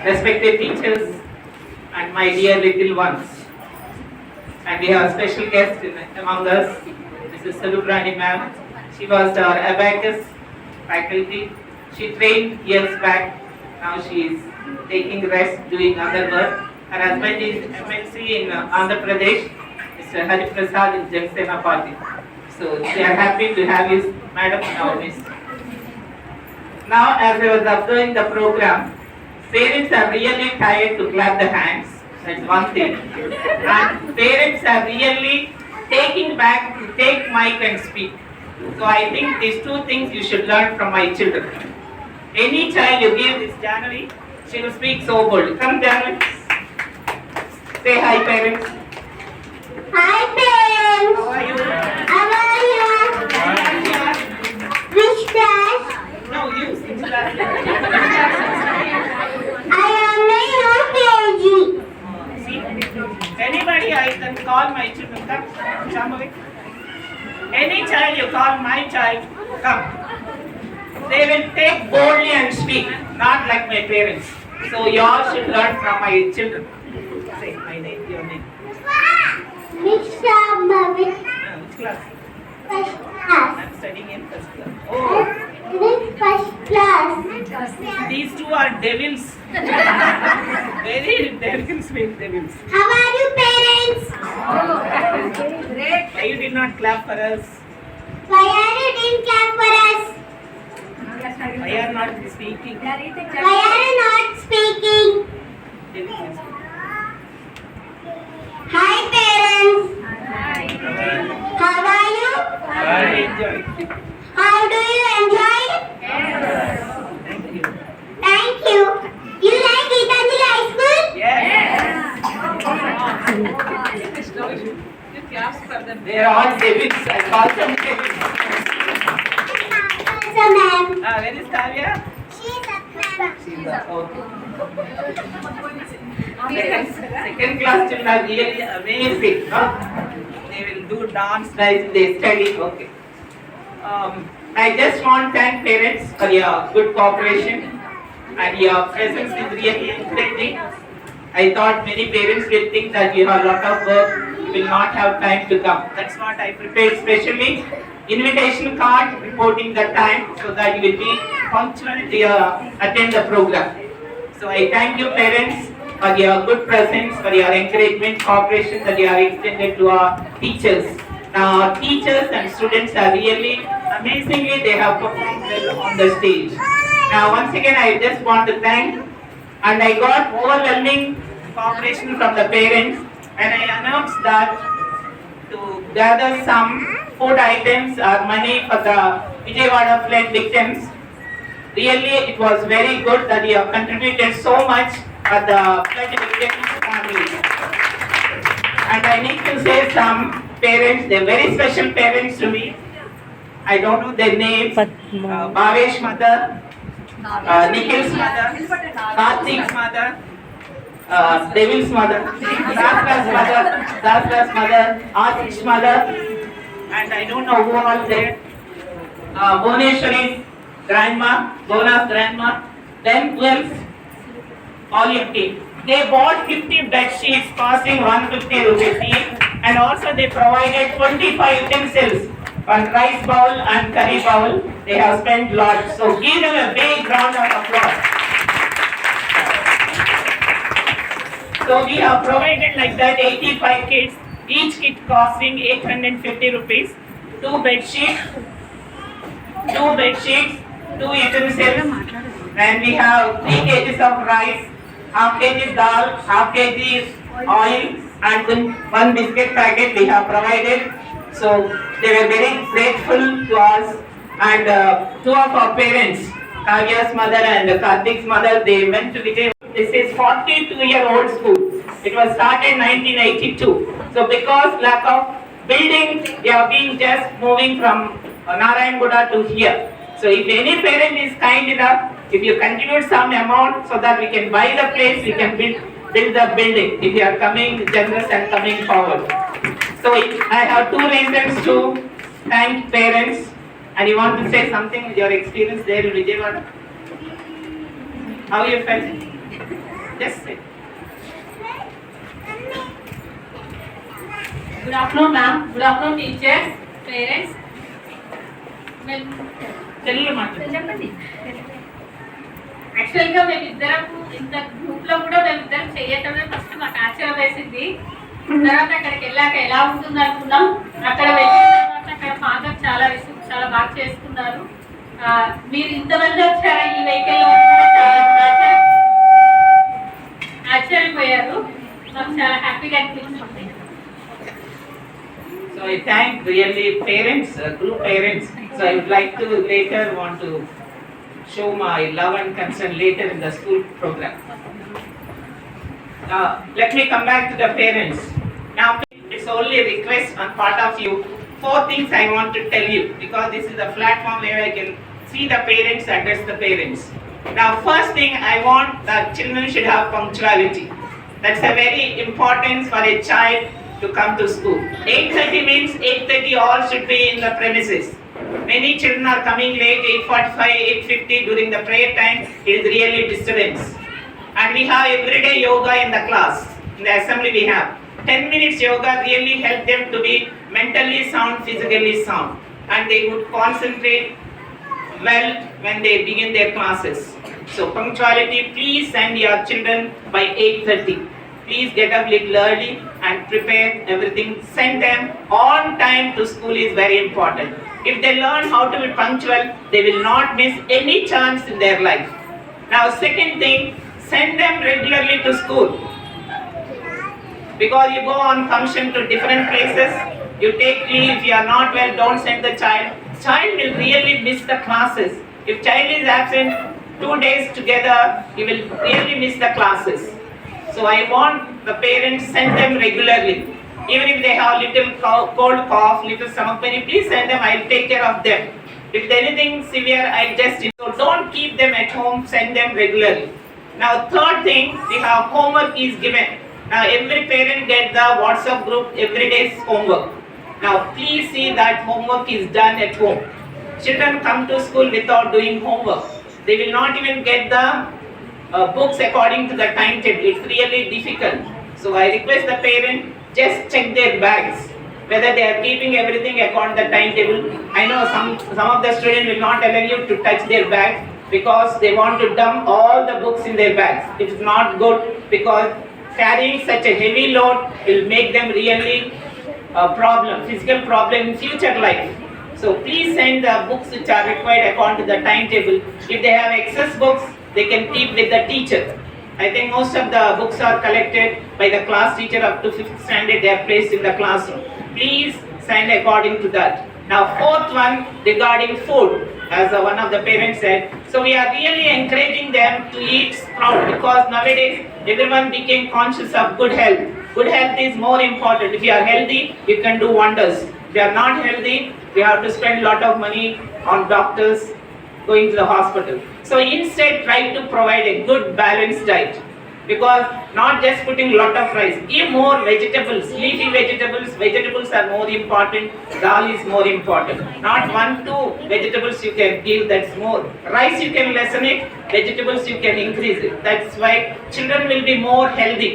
respected teachers, and my dear little ones. And we have a special guest among us, Mrs. Salubrani ma'am. She was our abacus faculty. She trained years back. Now she is taking rest, doing other work. Her husband is MLC in Andhra Pradesh, Mr. Hari Prasad in Jansena Party. So we are happy to have you, madam, in our midst. Now, as I was observing the program, parents are really tired to clap the hands. That's one thing. And parents are really taking back to take mic and speak. So I think these two things you should learn from my children. Any child you give this January, she will speak so bold. Come, January. Say hi, parents. Hi parents. How are you? How are you? Which class? No, you. Which class? I am in UKG. See, anybody I can call my children. Come, Shambhavi. Any child you call my child, come. They will take boldly and speak, not like my parents. So you all should learn from my children. Say my name, your name. Which Shambhavi? Which class? First class. I'm studying in first class. Oh, Which first class? these two are devils. Very devils, big devils. How are you parents? Why you did not clap for us? Why are you didn't clap for us? Why are not speaking? Why are you not speaking? Devils. Hi parents. How are you? I enjoy. How do you enjoy? Thank you. Thank you. You like Gitanjali High School? Yes. They are all devils. I call them devils. Also ma'am. Where is Kavya? She's a ma'am. She's okay. Second class children are really amazing. Huh? They will do dance, nice, they study. Okay. I just want to thank parents for your good cooperation and your presence is really encouraging. I thought many parents will think that you have a lot of work, you will not have time to come. That's what I prepared specially. Invitation card reporting the time so that you will be punctual to attend the program. So I thank you parents for your good presence, for your encouragement, cooperation that you have extended to our teachers. Now our teachers and students are really amazingly they have performed well on the stage. Now once again I just want to thank and I got overwhelming cooperation from the parents and I announced that to gather some food items or money for the Vijayawada flood victims. Really it was very good that you have contributed so much for the flood victims families. And I need to say some parents, they're very special parents to me. I don't know their names. Bhavesh mother, Nikhil's mother, Karthik's mother, Devil's mother, Dasra's mother, Ashish's mother, and I don't know who all there. Bhuneshwari's grandma, Bona's grandma, then 12, all your team. They bought 50 bed sheets costing 150 rupees each and also they provided 25 utensils on rice bowl and curry bowl. They have spent lot. So give them a big round of applause. So we have provided like that 85 kits, each kit costing 850 rupees, 2 bed sheets, 2 utensils, and we have 3 kgs of rice, half kg dal, half kg oil, and then 1 biscuit packet we have provided. So they were very grateful to us, and 2 of our parents, Kavya's mother and Karthik's mother, they went to Vijay. This is 42-year-old school. It was started in 1982. So because lack of building, they have been just moving from Narayanguda to here. So if any parent is kind enough, if you contribute some amount so that we can buy the place, we can build the building. If you are coming generous and coming forward. So I have 2 reasons to thank parents. And you want to say something with your experience there in Vijayawada? How you felt? Just sit. Good afternoon, ma'am. Good afternoon, teachers, parents. తెలుగులో మాట్లాడు. చెప్పండి. యాక్చువల్గా మేమిద్దరం ఇంత గ్రూప్లో కూడా మేమిద్దరం చేయటమే ఫస్ట్ మాకు ఆశ్చర్యం వేసింది. తర్వాత అక్కడికి వెళ్ళాక ఎలా ఉంటుంది అనుకున్నాం. అక్కడ వెళ్ళిన తర్వాత అక్కడ ఫాదర్ చాలా బాగా చేసుకున్నారు. మీరు ఇంతమంది వచ్చారా ఈ వెహికల్లో ఆశ్చర్యపోయారు. మాకు చాలా హ్యాపీగా అనిపించింది. So I thank really parents, group parents. So I would like to later want to show my love and concern later in the school program. Let me come back to the parents. Now it's only a request on part of you. 4 things I want to tell you because this is a platform where I can see the parents, address the parents. Now first thing I want that children should have punctuality. That's a very important for a child to come to school. 8:30 means 8:30 all should be in the premises. Many children are coming late, 8:45, 8:50 during the prayer time. It is really disturbance. And we have everyday yoga in the class. In the assembly we have 10 minutes yoga really help them to be mentally sound, physically sound. And they would concentrate well when they begin their classes. So punctuality, please send your children by 8:30. Please get up little early and prepare everything. Send them on time to school is very important. If they learn how to be punctual, they will not miss any chance in their life. Now second thing, send them regularly to school. Because you go on function to different places, you take leave, if you are not well, don't send the child. Child will really miss the classes. If child is absent 2 days together, he will really miss the classes. So I want the parents send them regularly. Even if they have little cold cough, little stomach pain, please send them, I'll take care of them. If anything severe, I'll just, so don't keep them at home, send them regularly. Now third thing, we have homework is given. Now every parent get the WhatsApp group every day's homework. Now please see that homework is done at home. Children come to school without doing homework. They will not even get the books according to the timetable. It's really difficult. So I request the parent, just check their bags, whether they are keeping everything according to the timetable. I know some of the students will not allow you to touch their bags because they want to dump all the books in their bags. It is not good because carrying such a heavy load will make them really physical problem in future life. So please send the books which are required according to the timetable. If they have excess books, they can keep with the teacher. I think most of the books are collected by the class teacher up to 5th standard. They are placed in the classroom. Please send according to that. Now fourth one regarding food, as one of the parents said. So we are really encouraging them to eat sprout because nowadays everyone became conscious of good health. Good health is more important. If you are healthy, you can do wonders. If you are not healthy, you have to spend a lot of money on doctors, going to the hospital. So instead try to provide a good balanced diet because not just putting lot of rice. Give more vegetables, leafy vegetables. Vegetables are more important. Dal is more important. Not 1-2 vegetables you can give, that's more. Rice you can lessen it, vegetables you can increase it. That's why children will be more healthy.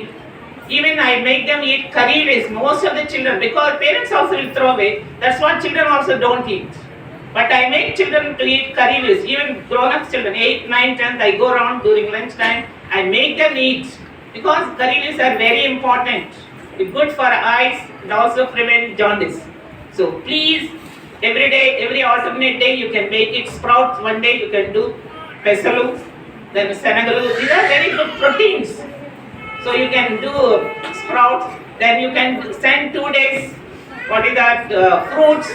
Even I make them eat curry rice, most of the children, because parents also will throw away. That's what children also don't eat. But I make children to eat curry rice, even grown-up children, 8, 9, 10, I go around during lunch time, I make them eat. Because curry rice are very important. It's good for eyes and also prevent jaundice. So please, every day, every alternate day, you can make it sprouts. One day you can do pesalu, then senagalu. These are very good proteins. So you can do sprouts, then you can send 2 days, what is that, fruits.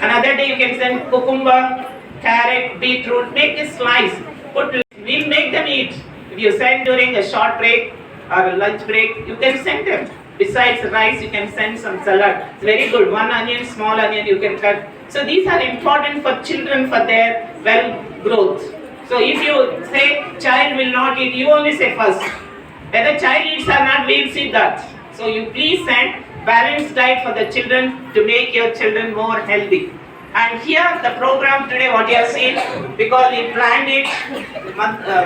Another day you can send cucumber, carrot, beetroot, make a slice. We'll make them eat. If you send during a short break or a lunch break, you can send them. Besides rice, you can send some salad. It's very good. 1 onion, small onion you can cut. So these are important for children for their well growth. So if you say child will not eat, you only say first. Whether child eats or not, we'll see that. So you please send balanced diet for the children to make your children more healthy. And here the program today, what you have seen, because we planned it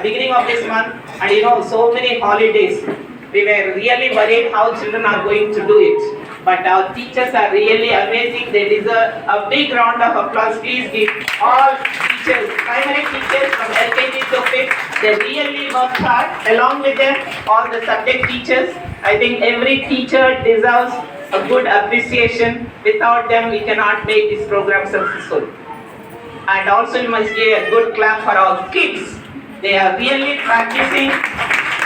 beginning of this month, and so many holidays. We were really worried how children are going to do it. But our teachers are really amazing. They deserve a big round of applause. Please give all teachers, primary teachers from LKG to 5th. They really work hard. Along with them, all the subject teachers. I think every teacher deserves a good appreciation. Without them, we cannot make this program successful. And also, you must give a good clap for our kids. They are really practicing.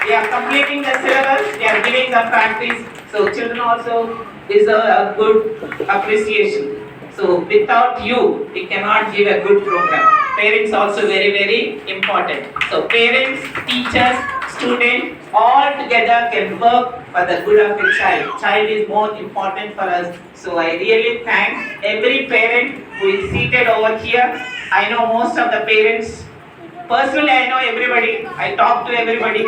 They are completing the syllabus. They are giving the practice. So children also deserve a good appreciation. So without you, we cannot give a good program. Parents also very, very important. So parents, teachers, students, all together can work for the good of a child. Child is more important for us. So I really thank every parent who is seated over here. I know most of the parents. Personally, I know everybody. I talk to everybody.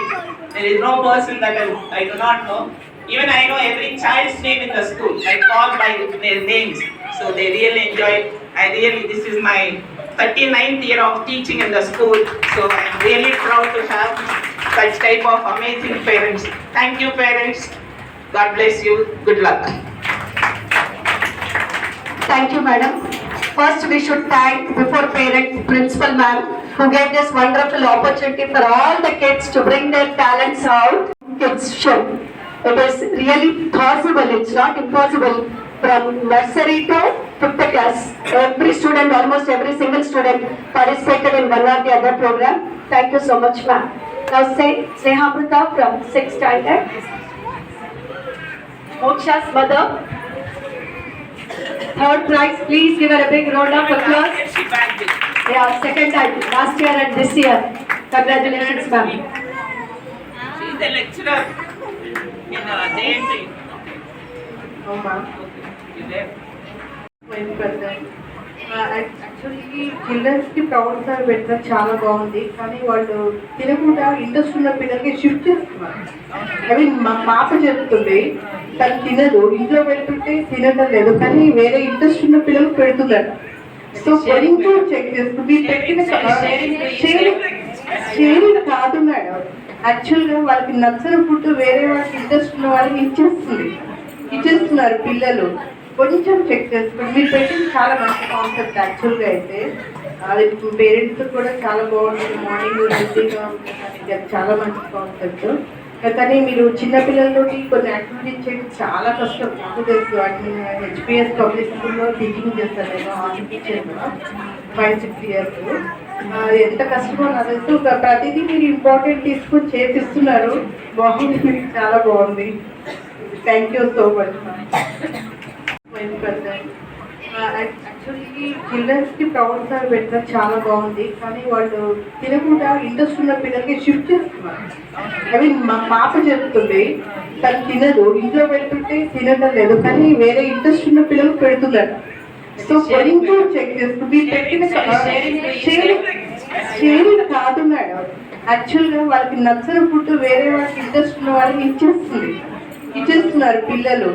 There is no person that I do not know. Even I know every child's name in the school. I call by their names. So they really enjoy it. This is my 39th year of teaching in the school. So I am really proud to have such type of amazing parents. Thank you, parents. God bless you. Good luck. Thank you, madam. First, we should thank before parents, principal ma'am, who gave this wonderful opportunity for all the kids to bring their talents out. Kids show. It is really possible. It's not impossible. From nursery to 5th class, every student, almost every single student participated in one or the other program. Thank you so much, ma'am. Now say Sneha Pratap from 6th standard. Moksha's mother. Third prize, please give her a big round of applause. Yeah, second time, last year and this year. Congratulations, ma'am. She is a lecturer in JNT. Oh, ma'am. You there? Actually చిల్డ్రన్స్కి proud sir పెట్టడం చాలా బాగుంది, కానీ వాళ్ళు తినకుండా interest ఉన్న పిల్లలకి shift చేస్తున్నారు. ఐ మీన్ మా పాప చెప్తుంది తను తినదు, ఇంట్లో పెడుతుంటే తినడం లేదు, కానీ వేరే ఇంట్రెస్ట్ ఉన్న పిల్లలకు పెడుతుందట. సో కొంచెం చెక్ చేసుకుంటే మీరు పెట్టిన షేరింగ్ కాదు మేడం, యాక్చువల్గా వాళ్ళకి నచ్చిన ఫుడ్ వేరే వాళ్ళకి ఇంట్రెస్ట్ ఉన్న వాళ్ళకి ఇచ్చేస్తున్నారు పిల్లలు. కొంచెం చెక్ చేసుకోండి. మీరు పెట్టింది చాలా మంచి కాన్సెప్ట్. యాక్చువల్గా అయితే అది పేరెంట్స్ కూడా చాలా బాగుంటుంది, మార్నింగ్ హెల్తీగా ఉంటుంది, చాలా మంచి కాన్సెప్ట్. కానీ మీరు చిన్నపిల్లలతోటి కొన్ని యాక్టివిటీస్ చేయడం చాలా కష్టం. నాకు తెలుసు, వాటిని హెచ్పిఎస్ పబ్లిక్ స్కూల్లో టీచింగ్ చేస్తాను నేను, ఆర్ట్ టీచర్గా 5-6 years. ఎంత కష్టమో నాకు తెలుసు. ప్రతిదీ మీరు ఇంపార్టెంట్ తీసుకొని చేపిస్తున్నారు, బాగుంది, చాలా బాగుంది. Thank you so much. Actually చిల్డ్రన్స్కి ప్రౌడ్ సార్ పెట్టడం చాలా బాగుంది, కానీ వాళ్ళు తినకుండా ఇంట్రెస్ట్ ఉన్న పిల్లలకి షిఫ్ట్ చేస్తున్నారు. ఐ మీన్ మా పాప చెప్తుంది తను తినదు, ఇంట్లో పెడుతుంటే తినడం లేదు, కానీ వేరే ఇంట్రెస్ట్ ఉన్న పిల్లలకు పెడుతుందట. సో కొంచెం చెక్ చేసుకుంటే మీరు పెట్టిన షేరింగ్ కాదు మేడం, యాక్చువల్గా వాళ్ళకి నచ్చిన ఫుడ్ వేరే వాళ్ళకి ఇంట్రెస్ట్ ఉన్న వాళ్ళకి ఇచ్చేస్తున్నారు పిల్లలు.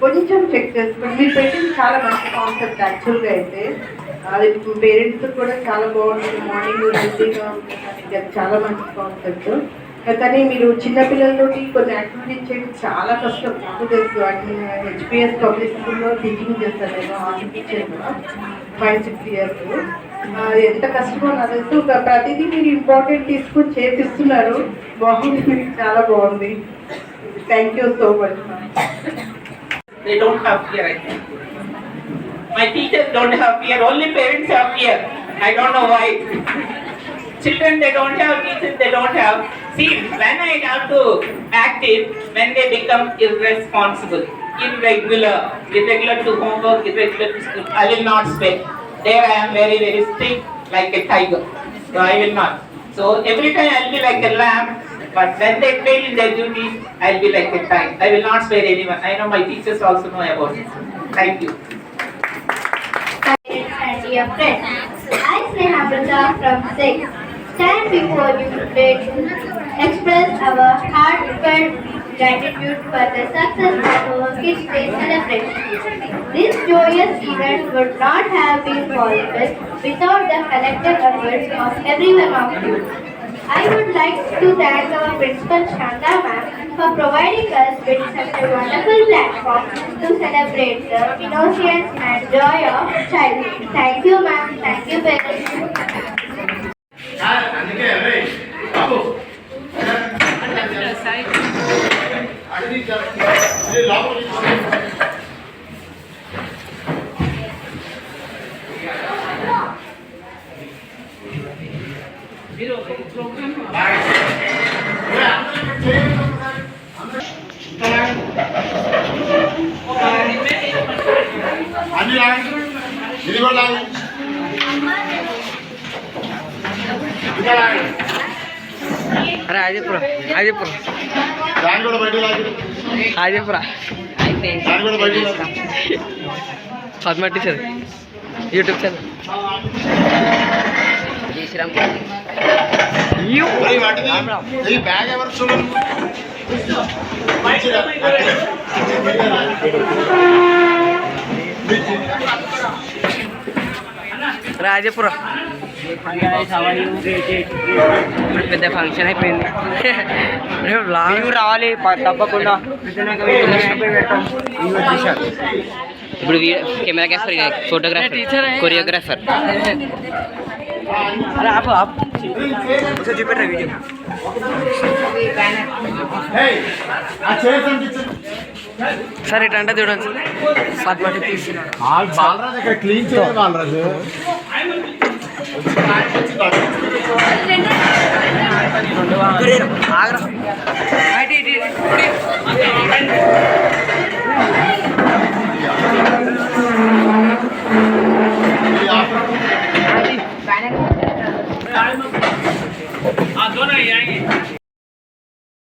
కొంచెం చెక్ చేసుకోండి. మీరు పెట్టింది చాలా మంచి కాన్సెప్ట్. యాక్చువల్గా అయితే అది పేరెంట్స్ కూడా చాలా బాగుంటుంది, మార్నింగ్ హెల్తీగా ఉంటుంది, చాలా మంచి కాన్సెప్ట్. కానీ మీరు చిన్నపిల్లలతోటి కొన్ని యాక్టివిటీస్ చేయడం చాలా కష్టం. నాకు తెలుసు, వాటిని హెచ్పిఎస్ పబ్లిక్ స్కూల్లో టీచింగ్ చేస్తాను నేను, ఆర్ట్ టీచర్గా 5-6 years. ఎంత కష్టమో నాకు తెలుసు. ప్రతిదీ మీరు ఇంపార్టెంట్ తీసుకొని చేపిస్తున్నారు, బాగుంది, చాలా బాగుంది. Thank you so much. They don't have fear, I think. My teachers don't have fear, only parents have fear. I don't know why. Children, they don't have teachers, they don't have. See, when I have to act it, when they become irresponsible, irregular to homework, irregular to school, I will not spend. There I am very, very strict like a tiger. So I will not. So every time I will be like a lamb. But when they fail in their duty, I will be like a tiger. I will not spare anyone. I know my teachers also know about it. Thank you. And dear friends, I, Sneha Pratap from 6th, stand before you today to express our heartfelt gratitude for the success of our Kids Day celebration. This joyous event would not have been possible without the collective efforts of every one of you. I would like to thank our principal Shanta ma'am for providing us with such a wonderful platform to celebrate the innocence and joy of childhood. Thank you ma'am, thank you parents. ఇది కూడా అరే ఆదిపుర దాని కూడా బయట ఆదిపుర దాని కూడా బయట Padma teacher YouTube channel Sriram ఈ బ్యాగ్ ఎవరు చూడండి రాజపుర పెద్ద ఫంక్షన్ అయిపోయింది లాంగ్ రావాలి తప్పకుండా ఇప్పుడు కెమెరాగ్రాఫర్ ఫోటోగ్రాఫర్ కొరియోగ్రాఫర్ అరే ఆపు ఆపు ఒకసారి చూపెట్టరా వీడియో సార్ ఇటు అంటే చూడండి పద్మటి తీస్తున్నాడు బాలరాజు ఇక్కడ క్లీన్ చేయాలి బాలరాజు ఆగ్రా